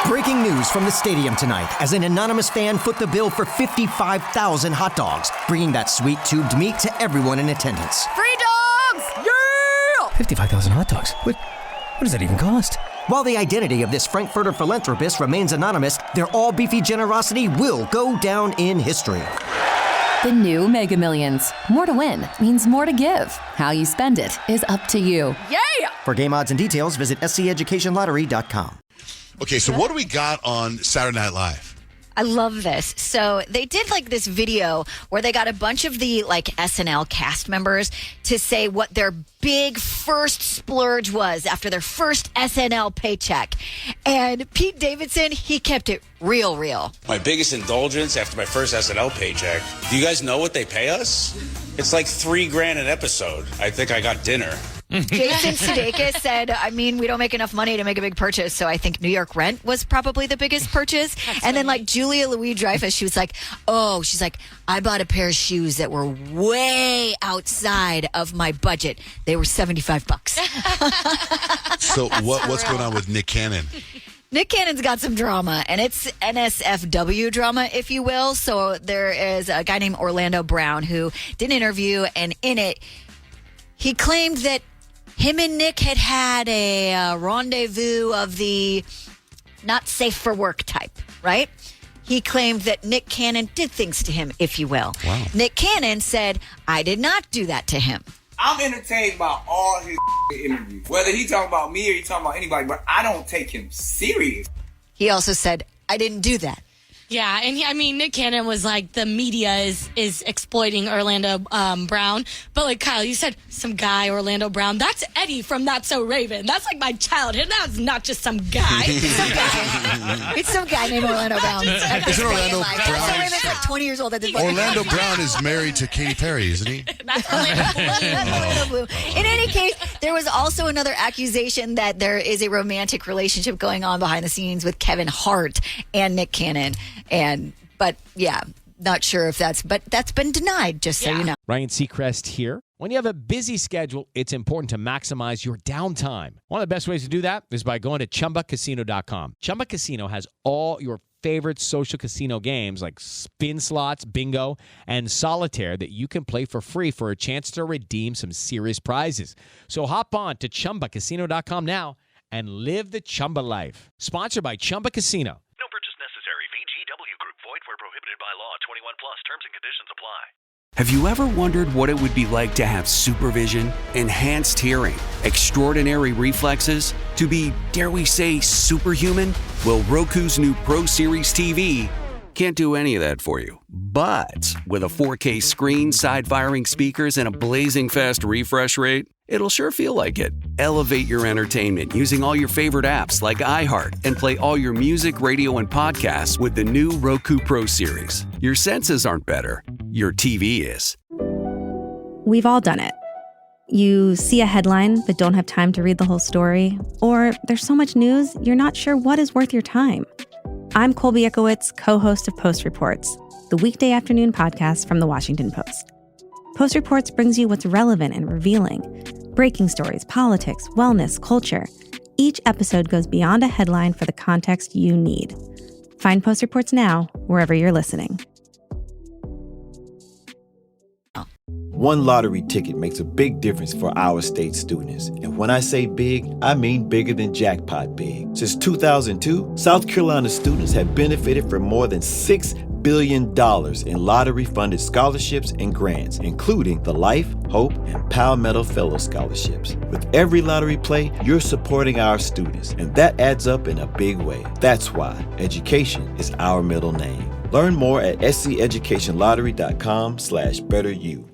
Breaking news from the stadium tonight as an anonymous fan foot the bill for 55,000 hot dogs, bringing that sweet tubed meat to everyone in attendance. Free dogs! Yeah! 55,000 hot dogs? What does that even cost? While the identity of this Frankfurter philanthropist remains anonymous, their all-beefy generosity will go down in history. The new Mega Millions. More to win means more to give. How you spend it is up to you. Yeah! For game odds and details, visit SCEducationLottery.com. Okay, so what do we got on Saturday Night Live? I love this. So they did like this video where they got a bunch of the like SNL cast members to say what their big first splurge was after their first SNL paycheck. And Pete Davidson, he kept it real. My biggest indulgence after my first SNL paycheck. Do you guys know what they pay us? It's like $3,000 an episode. I think I got dinner. Jason Sudeikis said, I mean, we don't make enough money to make a big purchase, so I think New York Rent was probably the biggest purchase. And then, like, Julia Louis-Dreyfus, she was like, I bought a pair of shoes that were way outside of my budget. They were $75. So what's going on with Nick Cannon? Nick Cannon's got some drama, and it's NSFW drama, if you will. So there is a guy named Orlando Brown who did an interview, and in it, he claimed that him and Nick had a rendezvous of the not safe for work type, right? He claimed that Nick Cannon did things to him, if you will. Wow. Nick Cannon said, I did not do that to him. I'm entertained by all his interviews. Whether he talking about me or he talking about anybody, but I don't take him serious. He also said, I didn't do that. Yeah, and Nick Cannon was like, the media is exploiting Orlando Brown. But like Kyle, you said some guy, Orlando Brown. That's Eddie from That's So Raven. That's like my childhood. That's not just some guy. It's some guy named Orlando Brown. Isn't Orlando Brown? That's So Raven's like 20 years old at this point. Orlando Brown is married to Katy Perry, isn't he? That's Orlando Bloom. That's Orlando Bloom. In any case, there was also another accusation that there is a romantic relationship going on behind the scenes with Kevin Hart and Nick Cannon. But yeah, not sure if that's been denied, just so you know. Ryan Seacrest here. When you have a busy schedule, it's important to maximize your downtime. One of the best ways to do that is by going to ChumbaCasino.com. Chumba Casino has all your favorite social casino games like spin slots, bingo, and solitaire that you can play for free for a chance to redeem some serious prizes. So hop on to ChumbaCasino.com now and live the Chumba life. Sponsored by Chumba Casino. No purchase necessary. VGW Group. Void where prohibited by law. 21 plus. Terms and conditions apply. Have you ever wondered what it would be like to have supervision, enhanced hearing, extraordinary reflexes, to be, dare we say, superhuman? Well, Roku's new Pro Series TV can't do any of that for you. But with a 4K screen, side-firing speakers, and a blazing fast refresh rate, it'll sure feel like it. Elevate your entertainment using all your favorite apps like iHeart and play all your music, radio, and podcasts with the new Roku Pro Series. Your senses aren't better. Your TV is. We've all done it. You see a headline but don't have time to read the whole story, or there's so much news you're not sure what is worth your time. I'm Colby Ekowitz, co-host of Post Reports, the weekday afternoon podcast from The Washington Post. Post Reports brings you what's relevant and revealing. Breaking stories, politics, wellness, culture. Each episode goes beyond a headline for the context you need. Find Post Reports now, wherever you're listening. One lottery ticket makes a big difference for our state students. And when I say big, I mean bigger than jackpot big. Since 2002, South Carolina students have benefited from more than $6 billion in lottery-funded scholarships and grants, including the Life, Hope, and Palmetto Fellow Scholarships. With every lottery play, you're supporting our students, and that adds up in a big way. That's why education is our middle name. Learn more at SCEducationLottery.com/betteryou.